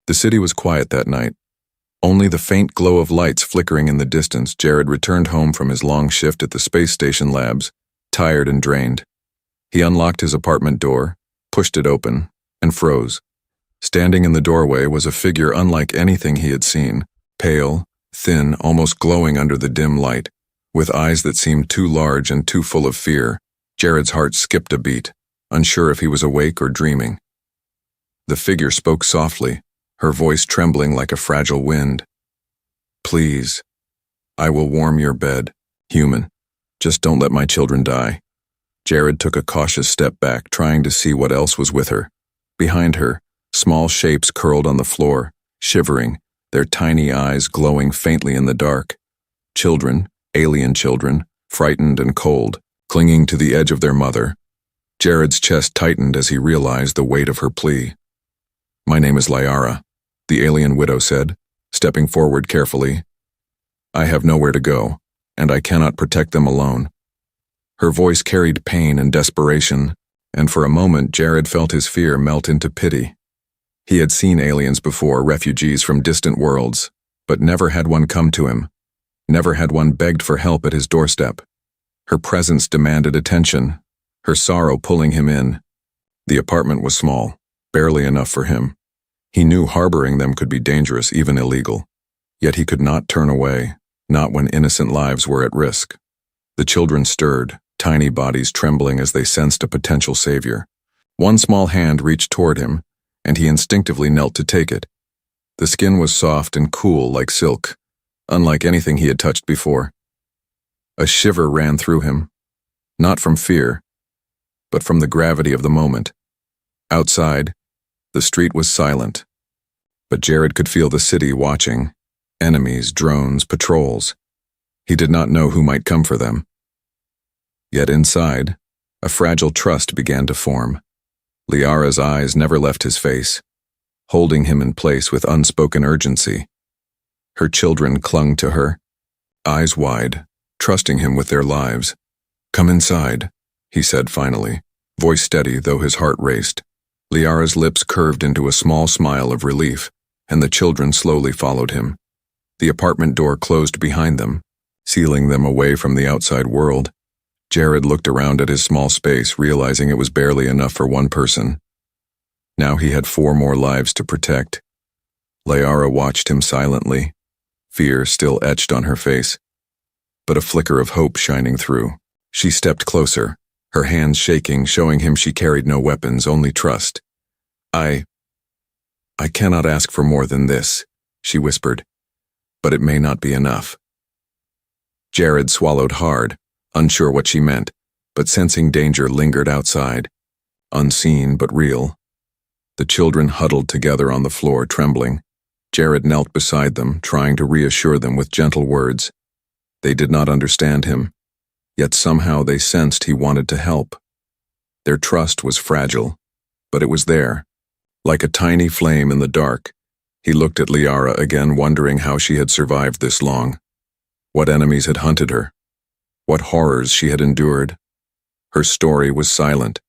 The city was quiet that night. Only the faint glow of lights flickering in the distance. Jared returned home from his long shift at the space station labs, tired and drained. He unlocked his apartment door, pushed it open, and froze. Standing in the doorway was a figure unlike anything he had seen, pale, thin, almost glowing under the dim light, with eyes that seemed too large and too full of fear. Jared's heart skipped a beat, unsure if he was awake or dreaming. The figure spoke softly, her voice trembling like a fragile wind. "Please, I will warm your bed, human. Just don't let my children die." Jared took a cautious step back, trying to see what else was with her. Behind her, small shapes curled on the floor, shivering, their tiny eyes glowing faintly in the dark. Children, alien children, frightened and cold, clinging to the edge of their mother. Jared's chest tightened as he realized the weight of her plea. "My name is Liara," the alien widow said, stepping forward carefully. "I have nowhere to go, and I cannot protect them alone." Her voice carried pain and desperation, and for a moment Jared felt his fear melt into pity. He had seen aliens before, refugees from distant worlds, but never had one come to him. Never had one begged for help at his doorstep. Her presence demanded attention, her sorrow pulling him in. The apartment was small, barely enough for him. He knew harboring them could be dangerous, even illegal. Yet he could not turn away, not when innocent lives were at risk. The children stirred, tiny bodies trembling as they sensed a potential savior. One small hand reached toward him, and he instinctively knelt to take it. The skin was soft and cool like silk, unlike anything he had touched before. A shiver ran through him, not from fear, but from the gravity of the moment. Outside, the street was silent, but Jared could feel the city watching. Enemies, drones, patrols. He did not know who might come for them. Yet inside, a fragile trust began to form. Liara's eyes never left his face, holding him in place with unspoken urgency. Her children clung to her, eyes wide, trusting him with their lives. "Come inside," he said finally, voice steady though his heart raced. Liara's lips curved into a small smile of relief, and the children slowly followed him. The apartment door closed behind them, sealing them away from the outside world. Jared looked around at his small space, realizing it was barely enough for one person. Now he had 4 more lives to protect. Liara watched him silently, fear still etched on her face, but a flicker of hope shining through. She stepped closer, her hands shaking, showing him she carried no weapons, only trust. I cannot ask for more than this," she whispered, "but it may not be enough." Jared swallowed hard, unsure what she meant, but sensing danger lingered outside, unseen but real. The children huddled together on the floor, trembling. Jared knelt beside them, trying to reassure them with gentle words. They did not understand him, yet somehow they sensed he wanted to help. Their trust was fragile, but it was there. Like a tiny flame in the dark, he looked at Liara again, wondering how she had survived this long. What enemies had hunted her? What horrors she had endured? Her story was silent,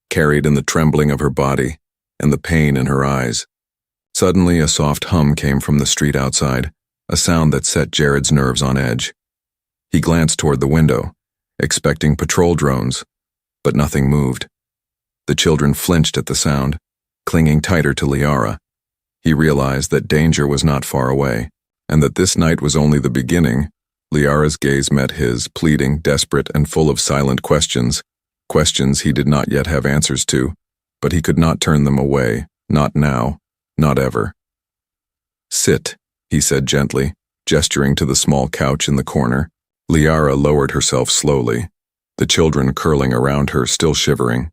carried in the trembling of her body and the pain in her eyes. Suddenly, a soft hum came from the street outside, a sound that set Jared's nerves on edge. He glanced toward the window, expecting patrol drones, but nothing moved. The children flinched at the sound, clinging tighter to Liara. He realized that danger was not far away, and that this night was only the beginning. Liara's gaze met his, pleading, desperate, and full of silent questions, questions he did not yet have answers to, but he could not turn them away, not now, not ever. "Sit," he said gently, gesturing to the small couch in the corner. Liara lowered herself slowly, the children curling around her, still shivering.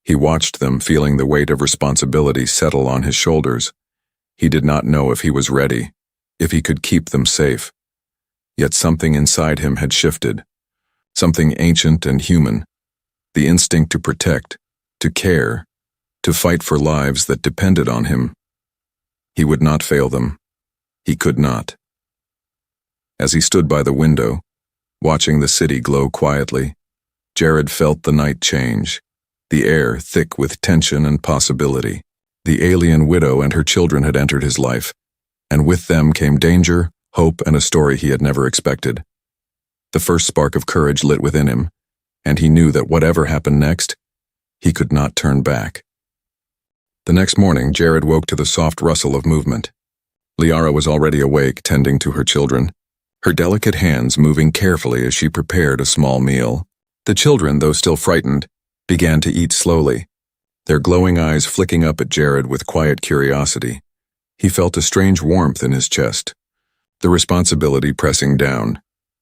He watched them, feeling the weight of responsibility settle on his shoulders. He did not know if he was ready, if he could keep them safe. Yet something inside him had shifted, something ancient and human, the instinct to protect, to care, to fight for lives that depended on him. He would not fail them. He could not. As he stood by the window, watching the city glow quietly, Jared felt the night change, the air thick with tension and possibility. The alien widow and her children had entered his life, and with them came danger, hope, and a story he had never expected. The first spark of courage lit within him, and he knew that whatever happened next, he could not turn back. The next morning, Jared woke to the soft rustle of movement. Liara was already awake, tending to her children, her delicate hands moving carefully as she prepared a small meal. The children, though still frightened, began to eat slowly, their glowing eyes flicking up at Jared with quiet curiosity. He felt a strange warmth in his chest, the responsibility pressing down,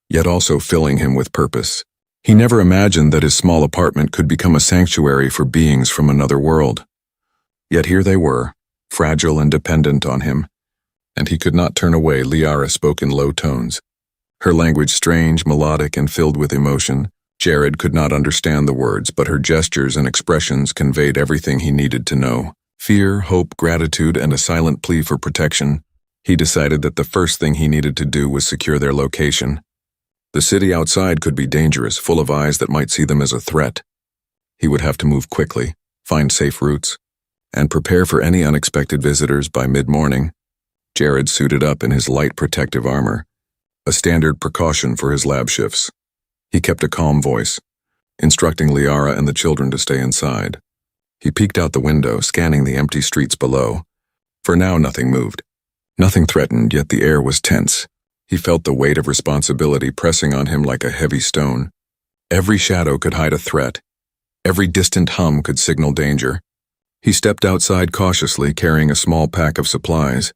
yet also filling him with purpose. He never imagined that his small apartment could become a sanctuary for beings from another world. Yet here they were, fragile and dependent on him, and he could not turn away. Liara spoke in low tones, her language strange, melodic, and filled with emotion. Jared could not understand the words, but her gestures and expressions conveyed everything he needed to know. Fear, hope, gratitude, and a silent plea for protection. He decided that the first thing he needed to do was secure their location. The city outside could be dangerous, full of eyes that might see them as a threat. He would have to move quickly, find safe routes, and prepare for any unexpected visitors by mid-morning. Jared suited up in his light protective armor, a standard precaution for his lab shifts. He kept a calm voice, instructing Liara and the children to stay inside. He peeked out the window, scanning the empty streets below. For now, nothing moved. Nothing threatened, yet the air was tense. He felt the weight of responsibility pressing on him like a heavy stone. Every shadow could hide a threat. Every distant hum could signal danger. He stepped outside cautiously, carrying a small pack of supplies.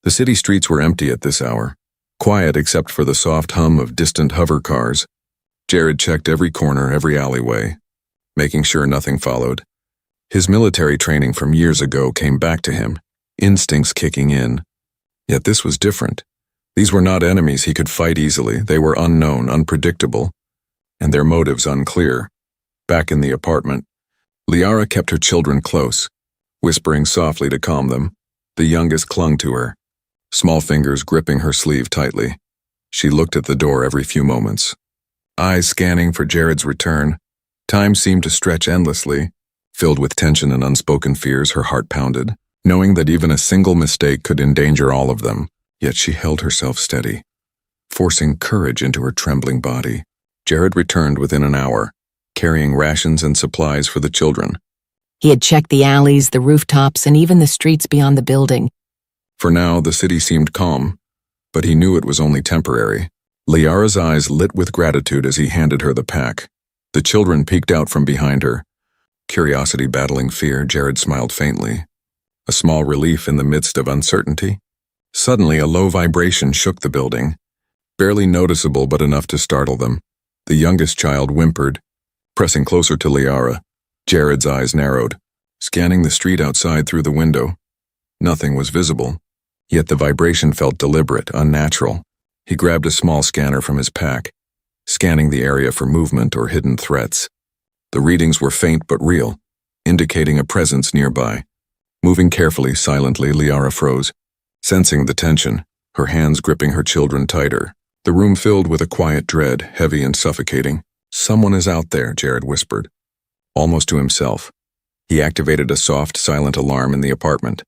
The city streets were empty at this hour, quiet except for the soft hum of distant hover cars. Jared checked every corner, every alleyway, making sure nothing followed. His military training from years ago came back to him, instincts kicking in. Yet this was different. These were not enemies he could fight easily. They were unknown, unpredictable, and their motives unclear. Back in the apartment, Liara kept her children close, whispering softly to calm them. The youngest clung to her, small fingers gripping her sleeve tightly. She looked at the door every few moments, eyes scanning for Jared's return. Time seemed to stretch endlessly. Filled with tension and unspoken fears, her heart pounded, knowing that even a single mistake could endanger all of them. Yet she held herself steady, forcing courage into her trembling body. Jared returned within an hour, carrying rations and supplies for the children. He had checked the alleys, the rooftops, and even the streets beyond the building. For now, the city seemed calm, but he knew it was only temporary. Liara's eyes lit with gratitude as he handed her the pack. The children peeked out from behind her. Curiosity battling fear, Jared smiled faintly. A small relief in the midst of uncertainty. Suddenly, a low vibration shook the building, barely noticeable but enough to startle them. The youngest child whimpered, pressing closer to Liara. Jared's eyes narrowed, scanning the street outside through the window. Nothing was visible, yet the vibration felt deliberate, unnatural. He grabbed a small scanner from his pack, scanning the area for movement or hidden threats. The readings were faint but real, indicating a presence nearby. Moving carefully, silently, Liara froze, sensing the tension, her hands gripping her children tighter. The room filled with a quiet dread, heavy and suffocating. "Someone is out there," Jared whispered, almost to himself. He activated a soft, silent alarm in the apartment,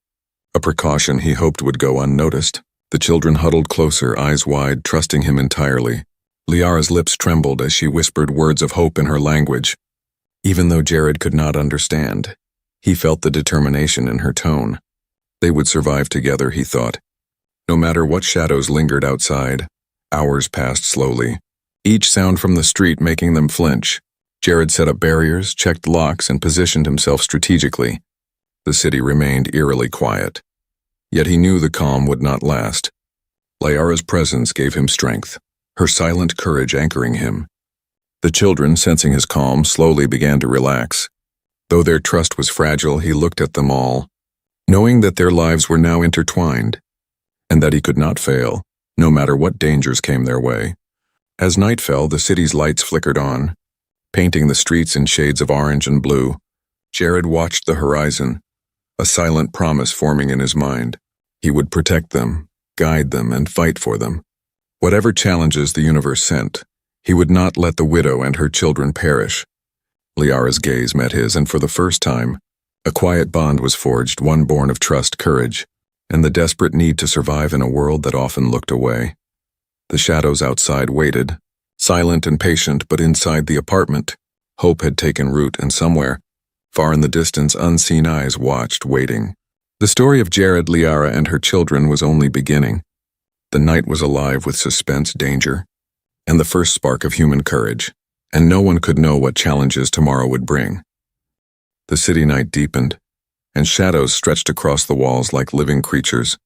a precaution he hoped would go unnoticed. The children huddled closer, eyes wide, trusting him entirely. Liara's lips trembled as she whispered words of hope in her language. Even though Jared could not understand, he felt the determination in her tone. They would survive together, he thought. No matter what shadows lingered outside, hours passed slowly, each sound from the street making them flinch. Jared set up barriers, checked locks, and positioned himself strategically. The city remained eerily quiet. Yet he knew the calm would not last. Liara's presence gave him strength, her silent courage anchoring him. The children, sensing his calm, slowly began to relax. Though their trust was fragile, he looked at them all, knowing that their lives were now intertwined, and that he could not fail, no matter what dangers came their way. As night fell, the city's lights flickered on, painting the streets in shades of orange and blue. Jared watched the horizon, a silent promise forming in his mind. He would protect them, guide them, and fight for them. Whatever challenges the universe sent, he would not let the widow and her children perish. Liara's gaze met his, and for the first time, A quiet bond was forged, one born of trust, courage, and the desperate need to survive in a world that often looked away. The shadows outside waited, silent and patient, but inside the apartment, hope had taken root, and somewhere, far in the distance, unseen eyes watched, waiting. The story of Jared, Liara, and her children was only beginning. The night was alive with suspense, danger, and the first spark of human courage, and no one could know what challenges tomorrow would bring. The city night deepened, and shadows stretched across the walls like living creatures.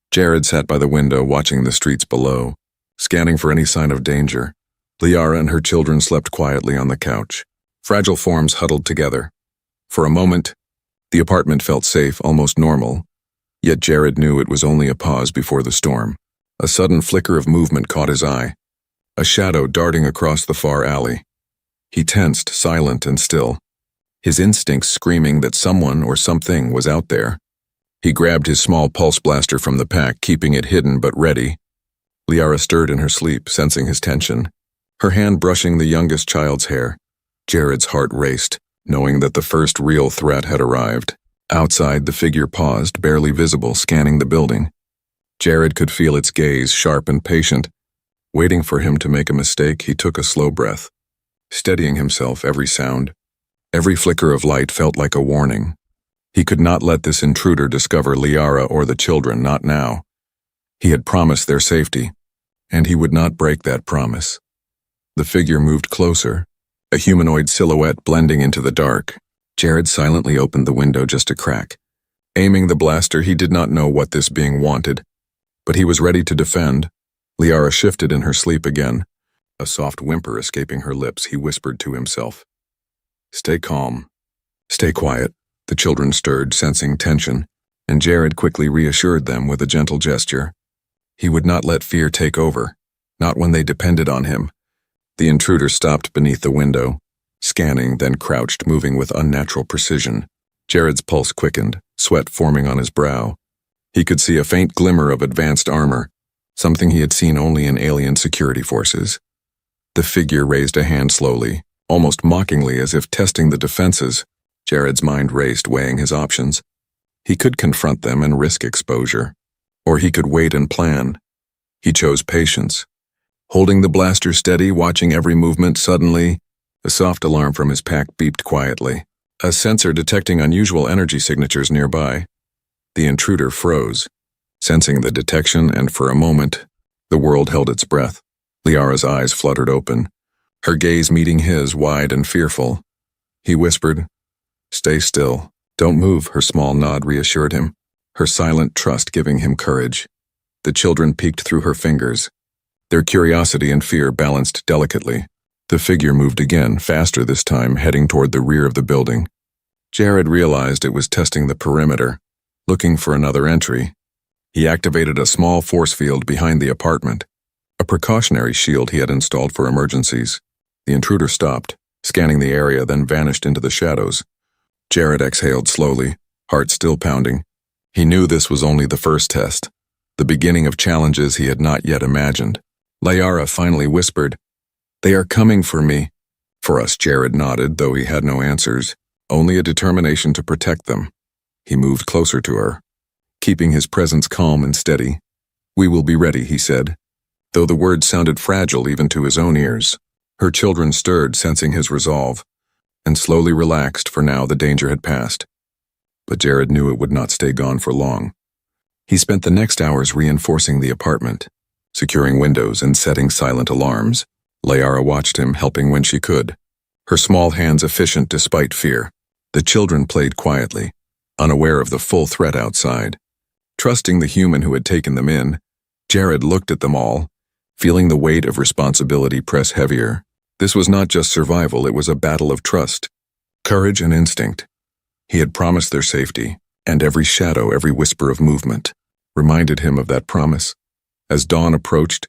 Jared sat by the window watching the streets below, scanning for any sign of danger. Liara and her children slept quietly on the couch, fragile forms huddled together. For a moment, the apartment felt safe, almost normal, yet Jared knew it was only a pause before the storm. A sudden flicker of movement caught his eye, a shadow darting across the far alley. He tensed, silent and still, his instincts screaming that someone or something was out there. He grabbed his small pulse blaster from the pack, keeping it hidden but ready. Liara stirred in her sleep, sensing his tension, her hand brushing the youngest child's hair. Jared's heart raced, knowing that the first real threat had arrived. Outside, the figure paused, barely visible, scanning the building. Jared could feel its gaze, sharp and patient. Waiting for him to make a mistake, he took a slow breath, steadying himself. Every sound, every flicker of light felt like a warning. He could not let this intruder discover Liara or the children, not now. He had promised their safety, and he would not break that promise. The figure moved closer, a humanoid silhouette blending into the dark. Jared silently opened the window just a crack. Aiming the blaster, he did not know what this being wanted, but he was ready to defend. Liara shifted in her sleep again, a soft whimper escaping her lips. He whispered to himself, "Stay calm. Stay quiet." The children stirred, sensing tension, and Jared quickly reassured them with a gentle gesture. He would not let fear take over, not when they depended on him. The intruder stopped beneath the window, scanning, then crouched, moving with unnatural precision. Jared's pulse quickened, sweat forming on his brow. He could see a faint glimmer of advanced armor, something he had seen only in alien security forces. The figure raised a hand slowly, almost mockingly, as if testing the defenses. Jared's mind raced, weighing his options. He could confront them and risk exposure, or he could wait and plan. He chose patience. Holding the blaster steady, watching every movement, suddenly, a soft alarm from his pack beeped quietly, a sensor detecting unusual energy signatures nearby. The intruder froze, sensing the detection, and for a moment, the world held its breath. Liara's eyes fluttered open, her gaze meeting his, wide and fearful. He whispered, "Stay still. Don't move." Her small nod reassured him, her silent trust giving him courage. The children peeked through her fingers, their curiosity and fear balanced delicately. The figure moved again, faster this time, heading toward the rear of the building. Jared realized it was testing the perimeter, looking for another entry. He activated a small force field behind the apartment, a precautionary shield he had installed for emergencies. The intruder stopped, scanning the area, then vanished into the shadows. Jared exhaled slowly, heart still pounding. He knew this was only the first test, the beginning of challenges he had not yet imagined. Liara finally whispered, "They are coming for me." For us, Jared nodded, though he had no answers, only a determination to protect them. He moved closer to her, keeping his presence calm and steady. "We will be ready," he said, though the words sounded fragile even to his own ears. Her children stirred, sensing his resolve, and slowly relaxed, for now the danger had passed. But Jared knew it would not stay gone for long. He spent the next hours reinforcing the apartment, securing windows and setting silent alarms. Liara watched him, helping when she could, her small hands efficient despite fear. The children played quietly, unaware of the full threat outside. Trusting the human who had taken them in, Jared looked at them all, feeling the weight of responsibility press heavier. This was not just survival, it was a battle of trust, courage and instinct. He had promised their safety, and every shadow, every whisper of movement, reminded him of that promise. As dawn approached,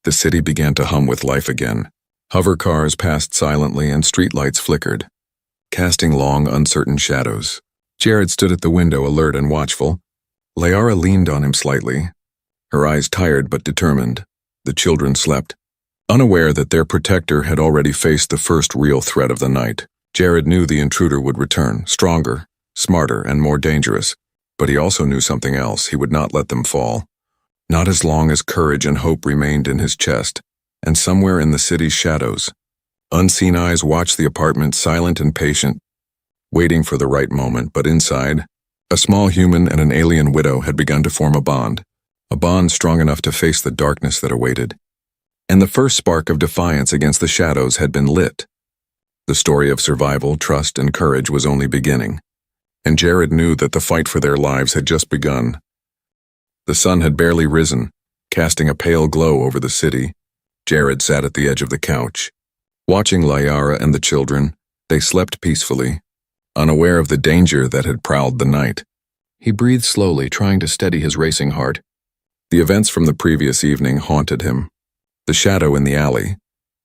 the city began to hum with life again. Hover cars passed silently and streetlights flickered, casting long, uncertain shadows. Jared stood at the window, alert and watchful. Liara leaned on him slightly, her eyes tired but determined. The children slept, unaware that their protector had already faced the first real threat of the night. Jared knew the intruder would return, stronger, smarter and more dangerous. But he also knew something else. He would not let them fall. Not as long as courage and hope remained in his chest. And somewhere in the city's shadows, unseen eyes watched the apartment, silent and patient, waiting for the right moment. But inside, a small human and an alien widow had begun to form a bond strong enough to face the darkness that awaited. And the first spark of defiance against the shadows had been lit. The story of survival, trust, and courage was only beginning. And Jared knew that the fight for their lives had just begun. The sun had barely risen, casting a pale glow over the city. Jared sat at the edge of the couch. Watching Liara and the children, they slept peacefully, unaware of the danger that had prowled the night. He breathed slowly, trying to steady his racing heart. The events from the previous evening haunted him. The shadow in the alley,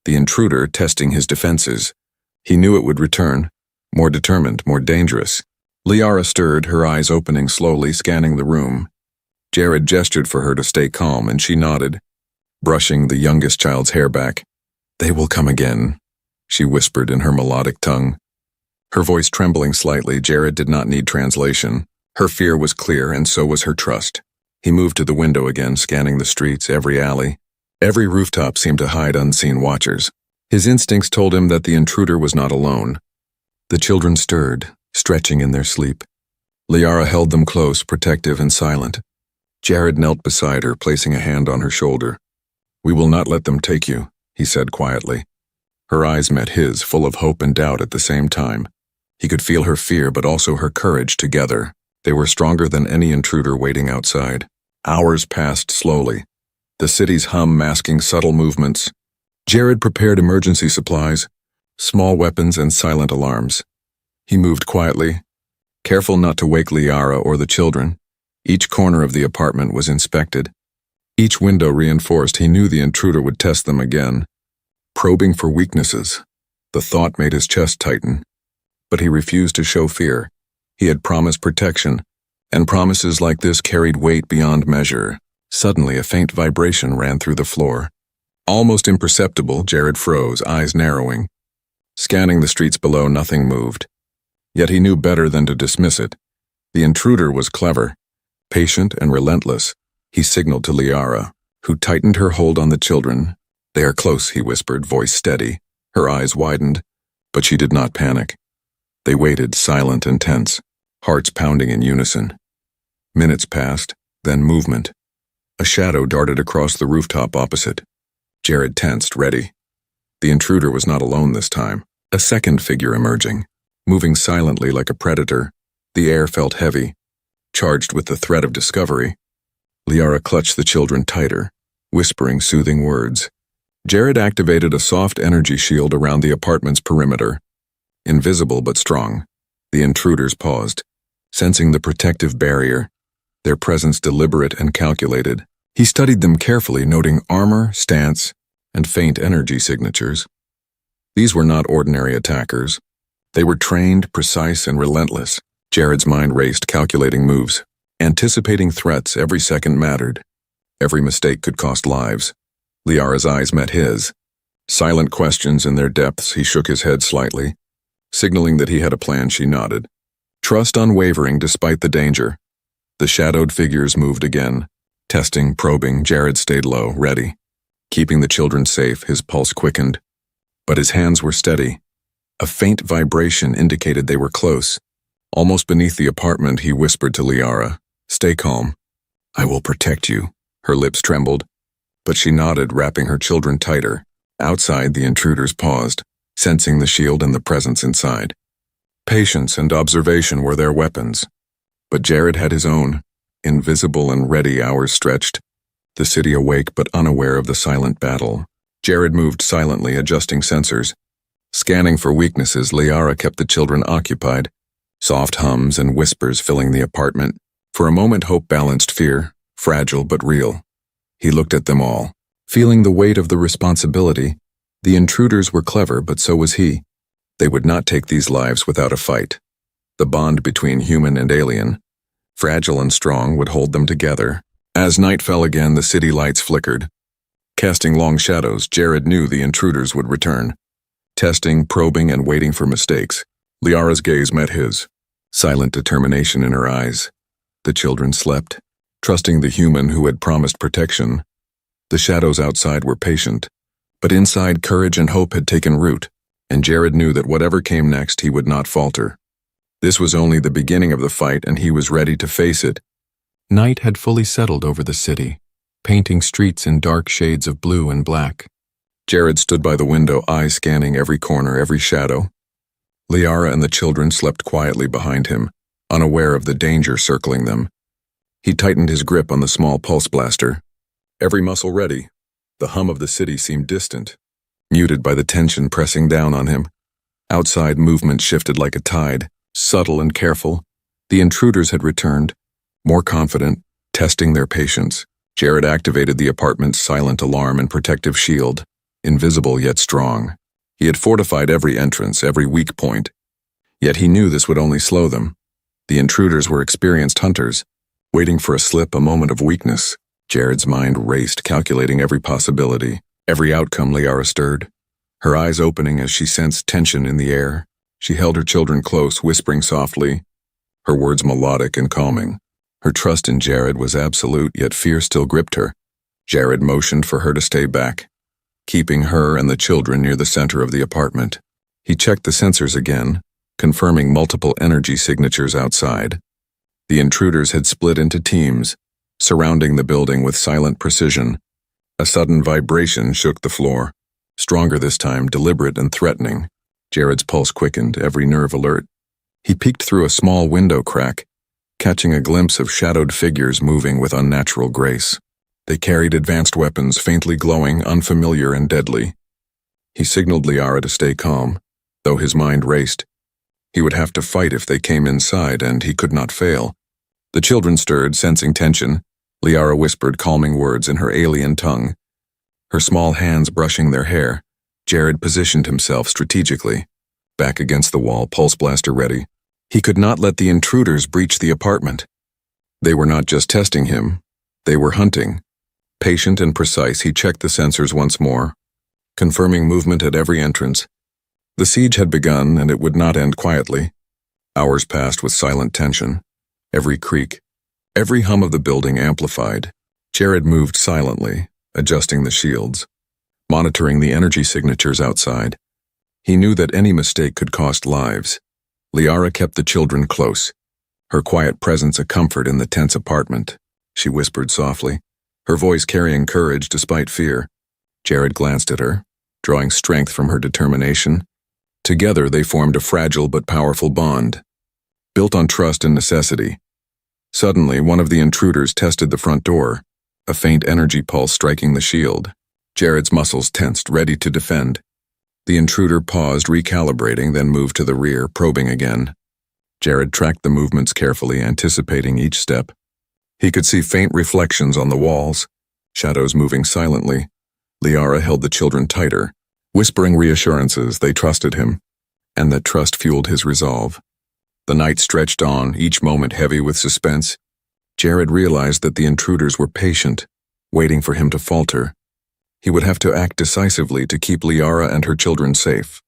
the intruder testing his defenses. He knew it would return, more determined, more dangerous. Liara stirred, her eyes opening slowly, scanning the room. Jared gestured for her to stay calm, and she nodded, brushing the youngest child's hair back. "They will come again," she whispered in her melodic tongue. Her voice trembling slightly. Jared did not need translation. Her fear was clear, and so was her trust. He moved to the window again, scanning the streets, every alley. Every rooftop seemed to hide unseen watchers. His instincts told him that the intruder was not alone. The children stirred, stretching in their sleep. Liara held them close, protective and silent. Jared knelt beside her, placing a hand on her shoulder. "We will not let them take you," he said quietly. Her eyes met his, full of hope and doubt at the same time. He could feel her fear, but also her courage together. They were stronger than any intruder waiting outside. Hours passed slowly, the city's hum masking subtle movements. Jared prepared emergency supplies, small weapons and silent alarms. He moved quietly, careful not to wake Liara or the children. Each corner of the apartment was inspected. Each window reinforced. He knew the intruder would test them again, probing for weaknesses. The thought made his chest tighten. But he refused to show fear. He had promised protection, and promises like this carried weight beyond measure. Suddenly, a faint vibration ran through the floor. Almost imperceptible, Jared froze, eyes narrowing. Scanning the streets below, nothing moved. Yet he knew better than to dismiss it. The intruder was clever, patient and relentless. He signaled to Liara, who tightened her hold on the children. "They are close," he whispered, voice steady. Her eyes widened, but she did not panic. They waited, silent and tense, hearts pounding in unison. Minutes passed, then movement. A shadow darted across the rooftop opposite. Jared tensed, ready. The intruder was not alone this time. A second figure emerging, moving silently like a predator. The air felt heavy, charged with the threat of discovery. Liara clutched the children tighter, whispering soothing words. Jared activated a soft energy shield around the apartment's perimeter. Invisible but strong, the intruders paused, sensing the protective barrier, their presence deliberate and calculated. He studied them carefully, noting armor, stance, and faint energy signatures. These were not ordinary attackers. They were trained, precise, and relentless. Jared's mind raced, calculating moves. Anticipating threats, every second mattered. Every mistake could cost lives. Liara's eyes met his. Silent questions in their depths. He shook his head slightly, signaling that he had a plan. She nodded. Trust unwavering despite the danger. The shadowed figures moved again. Testing, probing, Jared stayed low, ready. Keeping the children safe, his pulse quickened. But his hands were steady. A faint vibration indicated they were close. Almost beneath the apartment, he whispered to Liara, "Stay calm. I will protect you." Her lips trembled, but she nodded, wrapping her children tighter. Outside, the intruders paused, sensing the shield and the presence inside. Patience and observation were their weapons. But Jared had his own, invisible and ready. Hours stretched, the city awake but unaware of the silent battle. Jared moved silently, adjusting sensors. Scanning for weaknesses, Liara kept the children occupied, soft hums and whispers filling the apartment. For a moment, hope balanced fear, fragile but real. He looked at them all, feeling the weight of the responsibility. The intruders were clever, but so was he. They would not take these lives without a fight. The bond between human and alien, fragile and strong, would hold them together. As night fell again, the city lights flickered. Casting long shadows, Jared knew the intruders would return. Testing, probing, and waiting for mistakes. Liara's gaze met his. silent determination in her eyes. The children slept, trusting the human who had promised protection. The shadows outside were patient, but inside courage and hope had taken root, and Jared knew that whatever came next he would not falter. This was only the beginning of the fight, and he was ready to face it. Night had fully settled over the city, painting streets in dark shades of blue and black. Jared stood by the window, eyes scanning every corner, every shadow. Liara and the children slept quietly behind him, unaware of the danger circling them. He tightened his grip on the small pulse blaster, every muscle ready. The hum of the city seemed distant, muted by the tension pressing down on him. Outside, movement shifted like a tide, subtle and careful. The intruders had returned, more confident, testing their patience. Jared activated the apartment's silent alarm and protective shield, invisible yet strong. He had fortified every entrance, every weak point. Yet he knew this would only slow them. The intruders were experienced hunters, waiting for a slip, a moment of weakness. Jared's mind raced, calculating every possibility. Every outcome. Liara stirred, her eyes opening as she sensed tension in the air. She held her children close, whispering softly, her words melodic and calming. Her trust in Jared was absolute, yet fear still gripped her. Jared motioned for her to stay back, keeping her and the children near the center of the apartment. He checked the sensors again, confirming multiple energy signatures outside. The intruders had split into teams, surrounding the building with silent precision. A sudden vibration shook the floor, stronger this time, deliberate and threatening. Jared's pulse quickened, every nerve alert. He peeked through a small window crack, catching a glimpse of shadowed figures moving with unnatural grace. They carried advanced weapons, faintly glowing, unfamiliar and deadly. He signaled Liara to stay calm, though his mind raced. He would have to fight if they came inside, and he could not fail. The children stirred, sensing tension. Liara whispered calming words in her alien tongue, her small hands brushing their hair. Jared positioned himself strategically, back against the wall, pulse blaster ready. He could not let the intruders breach the apartment. They were not just testing him, they were hunting. Patient and precise, he checked the sensors once more, confirming movement at every entrance. The siege had begun, and it would not end quietly. Hours passed with silent tension. Every creak, every hum of the building amplified. Jared moved silently, adjusting the shields, monitoring the energy signatures outside. He knew that any mistake could cost lives. Liara kept the children close, her quiet presence a comfort in the tense apartment. She whispered softly, her voice carrying courage despite fear. Jared glanced at her, drawing strength from her determination. Together they formed a fragile but powerful bond, built on trust and necessity. Suddenly, one of the intruders tested the front door, a faint energy pulse striking the shield. Jared's muscles tensed, ready to defend. The intruder paused, recalibrating, then moved to the rear, probing again. Jared tracked the movements carefully, anticipating each step. He could see faint reflections on the walls, shadows moving silently. Liara held the children tighter, whispering reassurances they trusted him, and that trust fueled his resolve. The night stretched on, each moment heavy with suspense. Jared realized that the intruders were patient, waiting for him to falter. He would have to act decisively to keep Liara and her children safe.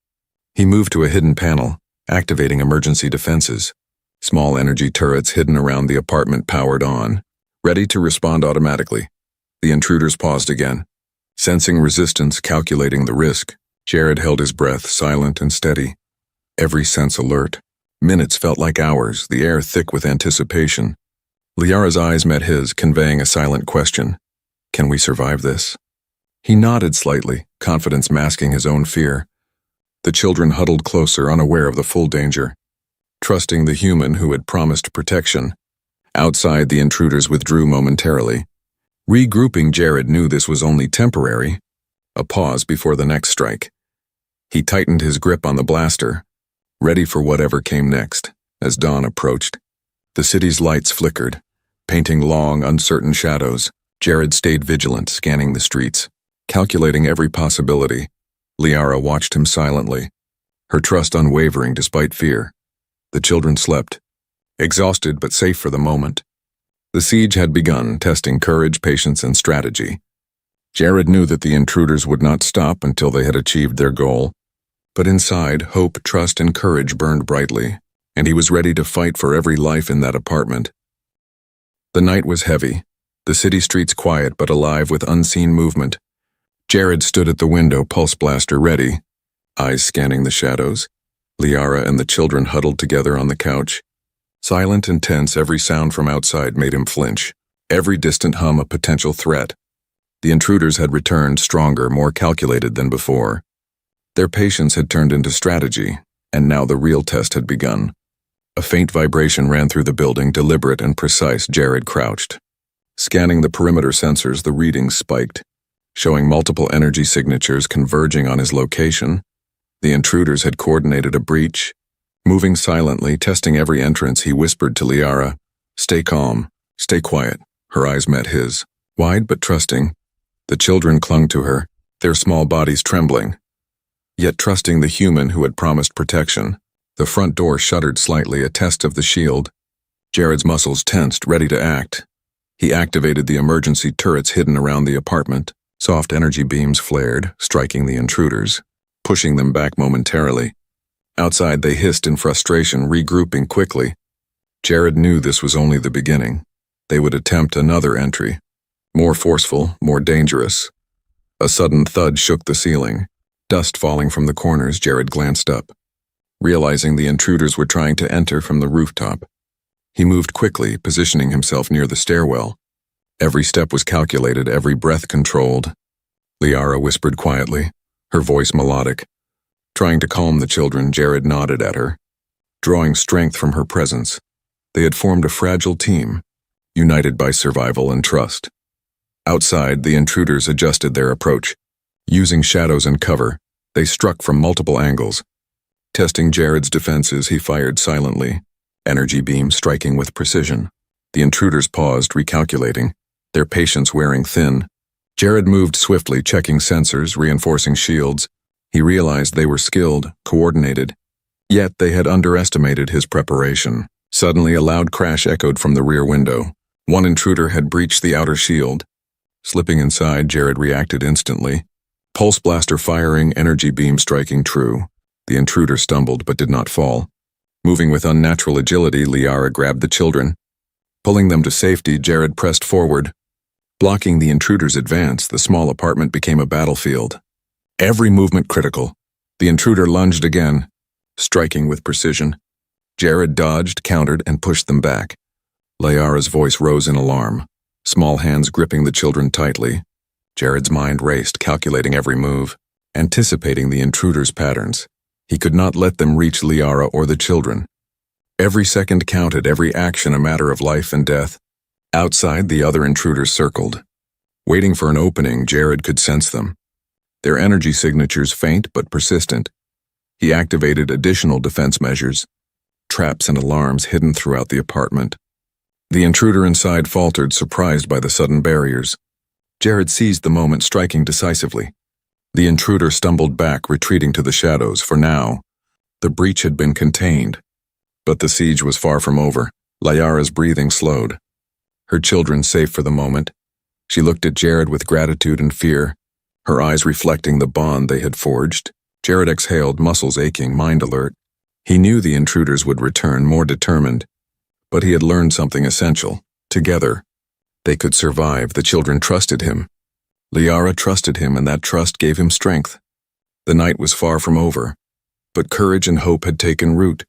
He moved to a hidden panel, activating emergency defenses. Small energy turrets hidden around the apartment powered on, ready to respond automatically. The intruders paused again. Sensing resistance, calculating the risk, Jared held his breath, silent and steady, every sense alert. Minutes felt like hours, the air thick with anticipation. Liara's eyes met his, conveying a silent question. Can we survive this? He nodded slightly, confidence masking his own fear. The children huddled closer, unaware of the full danger, trusting the human who had promised protection. Outside, the intruders withdrew momentarily. Regrouping, Jared knew this was only temporary, a pause before the next strike. He tightened his grip on the blaster, ready for whatever came next. As dawn approached, the city's lights flickered, painting long, uncertain shadows. Jared stayed vigilant, scanning the streets, calculating every possibility. Liara watched him silently, her trust unwavering despite fear. The children slept, exhausted but safe for the moment. The siege had begun, testing courage, patience, and strategy. Jared knew that the intruders would not stop until they had achieved their goal. But inside, hope, trust, and courage burned brightly. and he was ready to fight for every life in that apartment. The night was heavy, the city streets quiet but alive with unseen movement. Jared stood at the window, pulse blaster ready, eyes scanning the shadows. Liara and the children huddled together on the couch. Silent and tense, every sound from outside made him flinch, every distant hum a potential threat. The intruders had returned, stronger, more calculated than before. Their patience had turned into strategy, and now the real test had begun. A faint vibration ran through the building, deliberate and precise. Jared crouched. Scanning the perimeter sensors, the readings spiked, showing multiple energy signatures converging on his location. The intruders had coordinated a breach. Moving silently, testing every entrance, he whispered to Liara, "Stay calm, stay quiet." Her eyes met his, wide but trusting. The children clung to her, their small bodies trembling, yet trusting the human who had promised protection. The front door shuddered slightly, a test of the shield. Jared's muscles tensed, ready to act. He activated the emergency turrets hidden around the apartment. Soft energy beams flared, striking the intruders, pushing them back momentarily. Outside, they hissed in frustration, regrouping quickly. Jared knew this was only the beginning. They would attempt another entry, more forceful, more dangerous. A sudden thud shook the ceiling. Dust falling from the corners, Jared glanced up, realizing the intruders were trying to enter from the rooftop. He moved quickly, positioning himself near the stairwell. Every step was calculated, every breath controlled. Liara whispered quietly, her voice melodic. Trying to calm the children, Jared nodded at her, drawing strength from her presence. They had formed a fragile team, united by survival and trust. Outside, the intruders adjusted their approach. Using shadows and cover, they struck from multiple angles. Testing Jared's defenses, he fired silently, energy beams striking with precision. The intruders paused, recalculating, their patience wearing thin. Jared moved swiftly, checking sensors, reinforcing shields. He realized they were skilled, coordinated, yet they had underestimated his preparation. Suddenly, a loud crash echoed from the rear window. One intruder had breached the outer shield. Slipping inside, Jared reacted instantly. Pulse blaster firing, energy beam striking true. The intruder stumbled but did not fall. Moving with unnatural agility, Liara grabbed the children. Pulling them to safety, Jared pressed forward. Blocking the intruder's advance, the small apartment became a battlefield. Every movement critical. The intruder lunged again, striking with precision. Jared dodged, countered, and pushed them back. Liara's voice rose in alarm, small hands gripping the children tightly. Jared's mind raced, calculating every move, anticipating the intruder's patterns. He could not let them reach Liara or the children. Every second counted, every action a matter of life and death. Outside, the other intruders circled. Waiting for an opening, Jared could sense them. Their energy signatures faint but persistent. He activated additional defense measures, traps and alarms hidden throughout the apartment. The intruder inside faltered, surprised by the sudden barriers. Jared seized the moment, striking decisively. The intruder stumbled back, retreating to the shadows. For now, the breach had been contained. But the siege was far from over. Liara's breathing slowed. Her children safe for the moment. She looked at Jared with gratitude and fear, her eyes reflecting the bond they had forged. Jared exhaled, muscles aching, mind alert. He knew the intruders would return, more determined. But he had learned something essential. Together, they could survive. The children trusted him. Liara trusted him, and that trust gave him strength. The night was far from over, but courage and hope had taken root,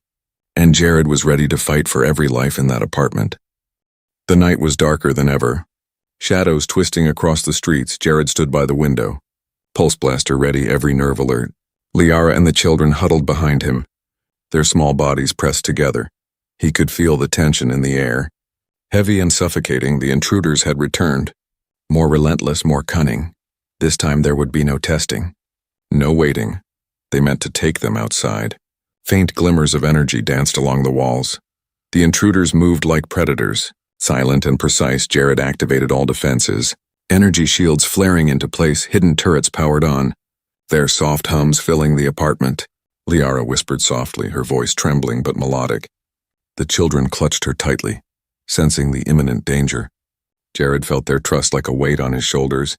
and Jared was ready to fight for every life in that apartment. The night was darker than ever. Shadows twisting across the streets, Jared stood by the window, pulse blaster ready, every nerve alert. Liara and the children huddled behind him, their small bodies pressed together. He could feel the tension in the air. Heavy and suffocating, the intruders had returned. More relentless, more cunning. This time there would be no testing. No waiting. They meant to take them outside. Faint glimmers of energy danced along the walls. The intruders moved like predators. Silent and precise, Jared activated all defenses. Energy shields flaring into place, hidden turrets powered on. Their soft hums filling the apartment. Liara whispered softly, her voice trembling but melodic. The children clutched her tightly, sensing the imminent danger. Jared felt their trust like a weight on his shoulders.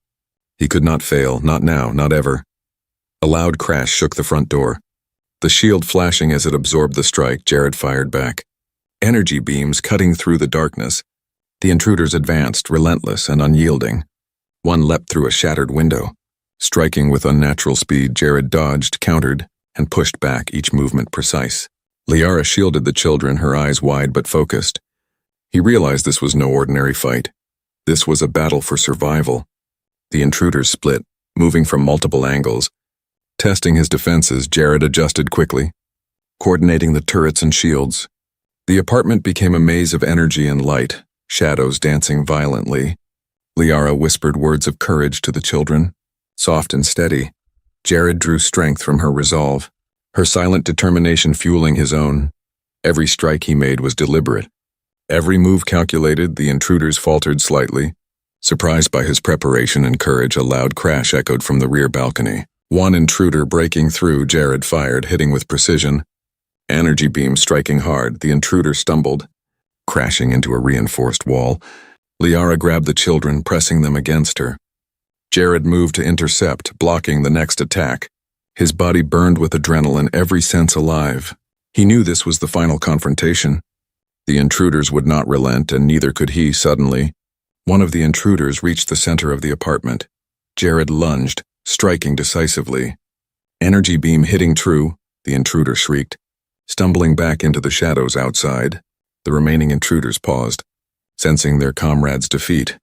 He could not fail, not now, not ever. A loud crash shook the front door. The shield flashing as it absorbed the strike, Jared fired back. Energy beams cutting through the darkness. The intruders advanced, relentless and unyielding. One leapt through a shattered window. Striking with unnatural speed, Jared dodged, countered, and pushed back, each movement precise. Liara shielded the children, her eyes wide but focused. He realized this was no ordinary fight. This was a battle for survival. The intruders split, moving from multiple angles. Testing his defenses, Jared adjusted quickly, coordinating the turrets and shields. The apartment became a maze of energy and light, shadows dancing violently. Liara whispered words of courage to the children, soft and steady. Jared drew strength from her resolve, her silent determination fueling his own. Every strike he made was deliberate. Every move calculated. The intruders faltered slightly. Surprised by his preparation and courage, a loud crash echoed from the rear balcony. One intruder breaking through, Jared fired, hitting with precision. Energy beam striking hard, the intruder stumbled, crashing into a reinforced wall. Liara grabbed the children, pressing them against her. Jared moved to intercept, blocking the next attack. His body burned with adrenaline, every sense alive. He knew this was the final confrontation. The intruders would not relent, and neither could he. Suddenly, one of the intruders reached the center of the apartment. Jared lunged, striking decisively. Energy beam hitting true, the intruder shrieked, stumbling back into the shadows outside. The remaining intruders paused, sensing their comrades' defeat.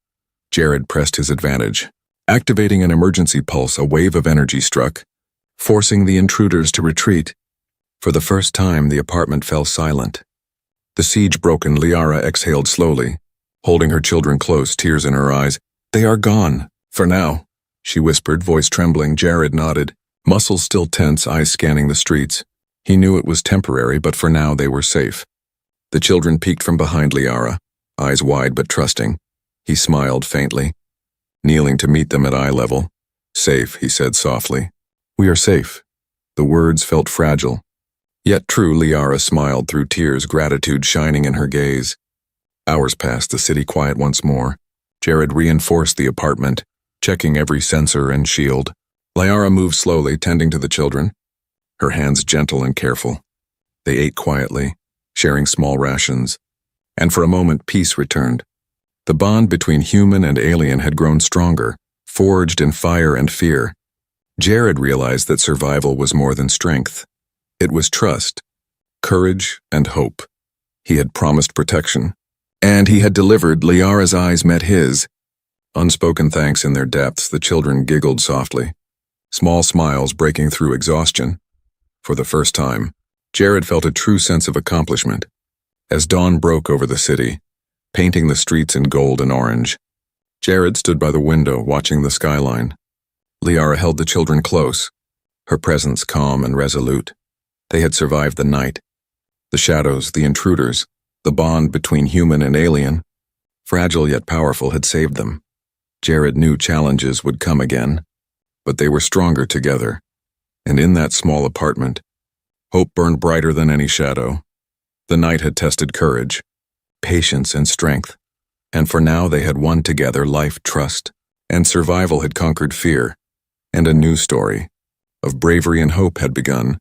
Jared pressed his advantage. Activating an emergency pulse, a wave of energy struck, forcing the intruders to retreat. For the first time, the apartment fell silent. The siege broken, Liara exhaled slowly, holding her children close, tears in her eyes. "They are gone, for now," she whispered, voice trembling. Jared nodded, muscles still tense, eyes scanning the streets. He knew it was temporary, but for now they were safe. The children peeked from behind Liara, eyes wide but trusting. He smiled faintly, kneeling to meet them at eye level. "Safe," he said softly. "We are safe." The words felt fragile, yet true. Liara smiled through tears, gratitude shining in her gaze. Hours passed, the city quiet once more. Jared reinforced the apartment, checking every sensor and shield. Liara moved slowly, tending to the children, her hands gentle and careful. They ate quietly, sharing small rations, and for a moment peace returned. The bond between human and alien had grown stronger, forged in fire and fear. Jared realized that survival was more than strength. It was trust, courage, and hope. He had promised protection, and he had delivered. Liara's eyes met his. Unspoken thanks in their depths, the children giggled softly, small smiles breaking through exhaustion. For the first time, Jared felt a true sense of accomplishment. As dawn broke over the city, painting the streets in gold and orange, Jared stood by the window, watching the skyline. Liara held the children close, her presence calm and resolute. They had survived the night. The shadows, the intruders, the bond between human and alien, fragile yet powerful, had saved them. Jared knew challenges would come again, but they were stronger together. And in that small apartment, hope burned brighter than any shadow. The night had tested courage, patience, and strength, and for now they had won together. Life, trust, and survival had conquered fear, and a new story of bravery and hope had begun.